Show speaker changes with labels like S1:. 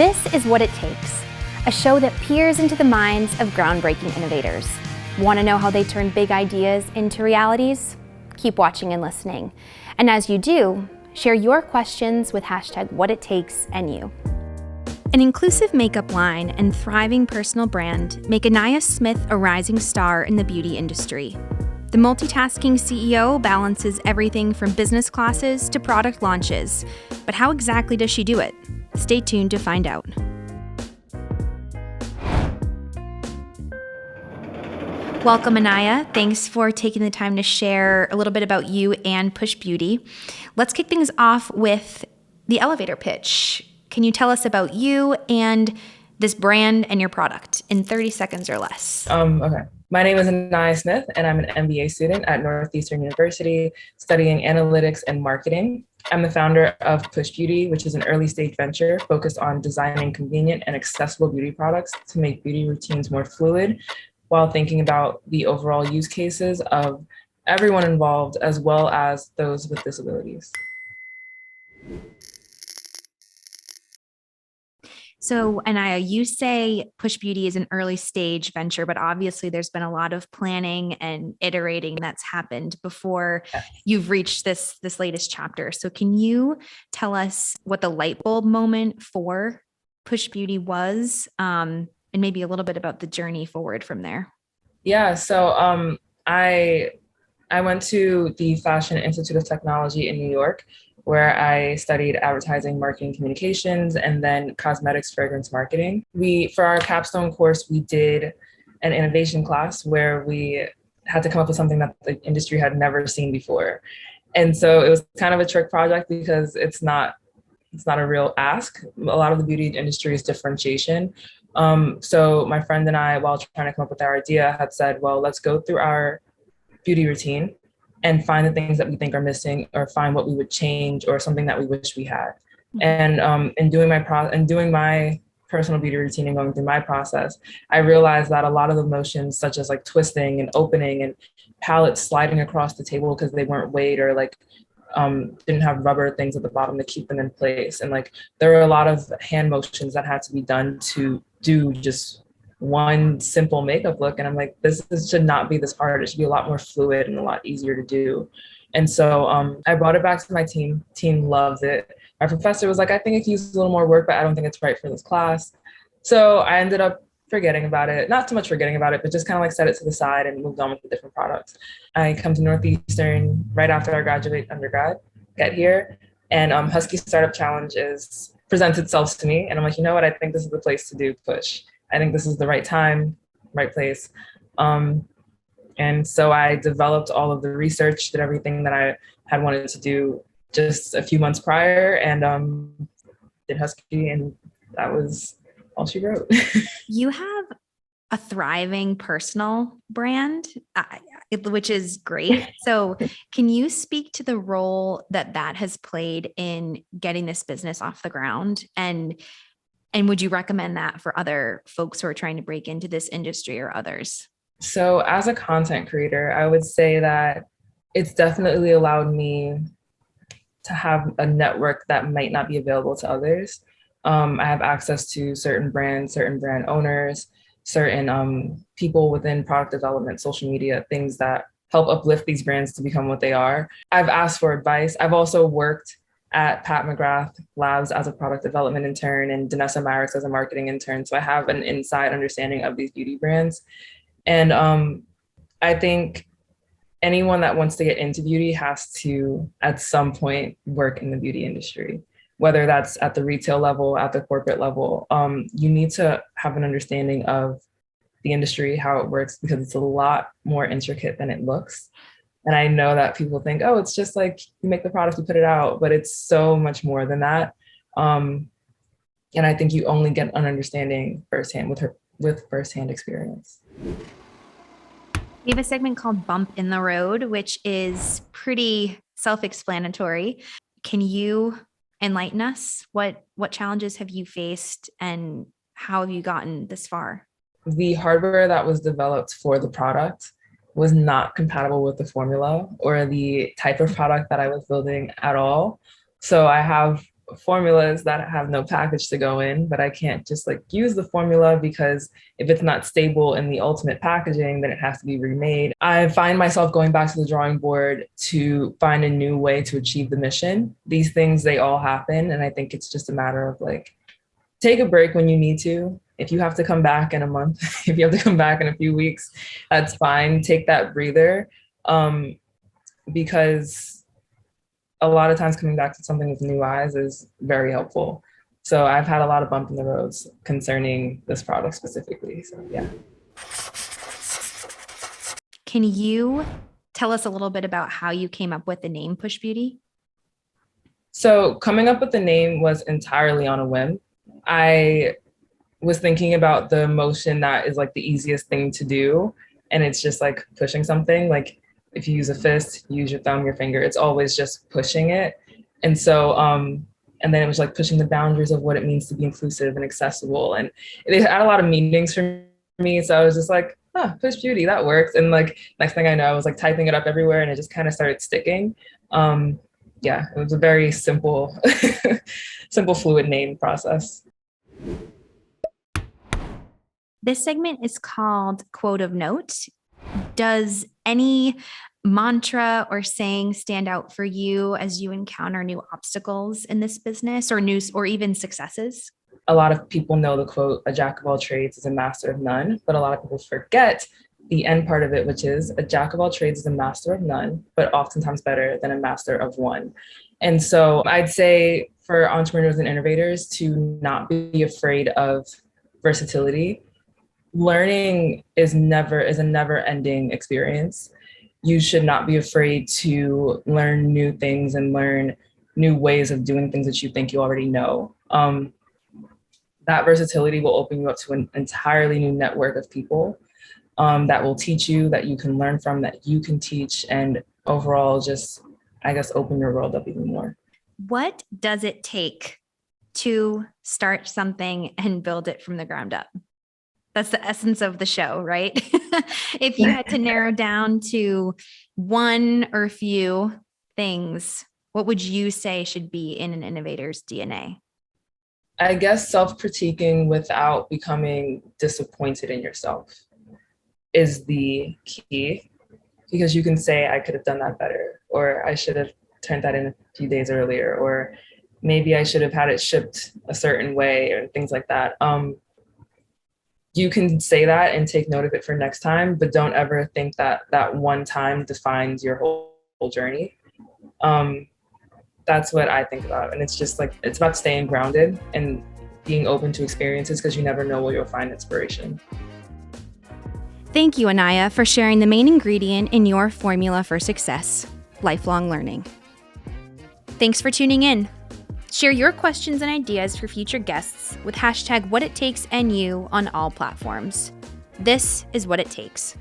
S1: This is What It Takes, a show that peers into the minds of groundbreaking innovators. Want to know how they turn big ideas into realities? Keep watching and listening. And as you do, share your questions with #WhatItTakesNU. An inclusive makeup line and thriving personal brand make Anaya Smith a rising star in the beauty industry. The multitasking CEO balances everything from business classes to product launches. But how exactly does she do it? Stay tuned to find out. Welcome, Anaya. Thanks for taking the time to share a little bit about you and Push Beauty. Let's kick things off with the elevator pitch. Can you tell us about you and this brand and your product in 30 seconds or less?
S2: Okay. My name is Anaya Smith, and I'm an MBA student at Northeastern University studying analytics and marketing. I'm the founder of Push Beauty, which is an early stage venture focused on designing convenient and accessible beauty products to make beauty routines more fluid while thinking about the overall use cases of everyone involved, as well as those with disabilities.
S1: So, Anaya, you say Push Beauty is an early stage venture, but obviously there's been a lot of planning and iterating that's happened before you've reached this latest chapter. So can you tell us what the Lightbulb Moment for Push Beauty was, and maybe a little bit about the journey forward from there?
S2: Yeah, so I went to the Fashion Institute of Technology in New York, where I studied advertising, marketing, communications, and then cosmetics, fragrance marketing. For our capstone course, we did an innovation class where we had to come up with something that the industry had never seen before. And so it was kind of a trick project because it's not a real ask. A lot of the beauty industry is differentiation. So my friend and I, while trying to come up with our idea, had said, well, let's go through our beauty routine and find the things that we think are missing, or find what we would change, or something that we wish we had. And in doing my personal beauty routine and going through my process, I realized that a lot of the motions, such as like twisting and opening and palettes sliding across the table because they weren't weighed, or like didn't have rubber things at the bottom to keep them in place. And like there were a lot of hand motions that had to be done to do just one simple makeup look. And I'm like, this should not be this hard. It should be a lot more fluid and a lot easier to do. And so I brought it back to my team. Team loves it. My professor was like, I think it can use a little more work, but I don't think it's right for this class. So I ended up forgetting about it. Not too much forgetting about it, but just kind of like set it to the side and moved on with the different products. I come to Northeastern right after I graduate undergrad, get here, and Husky Startup Challenge presents itself to me. And I'm like, you know what? I think this is the place to do Push. I think this is the right time, right place. And so I developed all of the research, did everything that I had wanted to do just a few months prior, and did Husky, and that was all she wrote.
S1: You have a thriving personal brand, which is great. So can you speak to the role that has played in getting this business off the ground? And would you recommend that for other folks who are trying to break into this industry or others?
S2: So as a content creator, I would say that it's definitely allowed me to have a network that might not be available to others. I have access to certain brands, certain brand owners, certain people within product development, social media, things that help uplift these brands to become what they are. I've asked for advice. I've also worked at Pat McGrath Labs as a product development intern and Danessa Marix as a marketing intern. So I have an inside understanding of these beauty brands. And I think anyone that wants to get into beauty has to, at some point, work in the beauty industry, whether that's at the retail level, at the corporate level. You need to have an understanding of the industry, how it works, because it's a lot more intricate than it looks. And I know that people think, oh, it's just like you make the product, you put it out, but it's so much more than that. And I think you only get an understanding firsthand with firsthand experience.
S1: We have a segment called Bump in the Road, which is pretty self-explanatory. Can you enlighten us? What challenges have you faced and how have you gotten this far?
S2: The hardware that was developed for the product was not compatible with the formula or the type of product that I was building at all. So I have formulas that have no package to go in, but I can't just like use the formula because if it's not stable in the ultimate packaging, then it has to be remade. I find myself going back to the drawing board to find a new way to achieve the mission. These things, they all happen. And I think it's just a matter of like, take a break when you need to. If you have to come back in a month, if you have to come back in a few weeks, that's fine. Take that breather, because a lot of times coming back to something with new eyes is very helpful. So I've had a lot of bump in the roads concerning this product specifically. So yeah.
S1: Can you tell us a little bit about how you came up with the name Push Beauty?
S2: So coming up with the name was entirely on a whim. I was thinking about the motion that is like the easiest thing to do. And it's just like pushing something. Like if you use a fist, you use your thumb, your finger, it's always just pushing it. And so, and then it was like pushing the boundaries of what it means to be inclusive and accessible. And it had a lot of meanings for me. So I was just like, Push Beauty, that works. And like, next thing I know, I was like typing it up everywhere and it just kind of started sticking. Yeah, it was a very simple, simple, fluid name process.
S1: This segment is called Quote of Note. Does any mantra or saying stand out for you as you encounter new obstacles in this business or even successes?
S2: A lot of people know the quote, "A jack of all trades is a master of none," but a lot of people forget the end part of it, which is a jack of all trades is a master of none, but oftentimes better than a master of one. And so I'd say for entrepreneurs and innovators to not be afraid of versatility. Learning is a never-ending experience. You should not be afraid to learn new things and learn new ways of doing things that you think you already know. That versatility will open you up to an entirely new network of people that will teach you, that you can learn from, that you can teach, and overall just, I guess, open your world up even more.
S1: What does it take to start something and build it from the ground up? That's the essence of the show, right? If you had to narrow down to one or few things, what would you say should be in an innovator's DNA?
S2: I guess self-critiquing without becoming disappointed in yourself is the key, because you can say, I could have done that better, or I should have turned that in a few days earlier, or maybe I should have had it shipped a certain way, or things like that. You can say that and take note of it for next time, but don't ever think that that one time defines your whole journey. That's what I think about. And it's just like, it's about staying grounded and being open to experiences, because you never know where you'll find inspiration.
S1: Thank you, Anaya, for sharing the main ingredient in your formula for success, lifelong learning. Thanks for tuning in. Share your questions and ideas for future guests with #WhatItTakesNU on all platforms. This is What It Takes.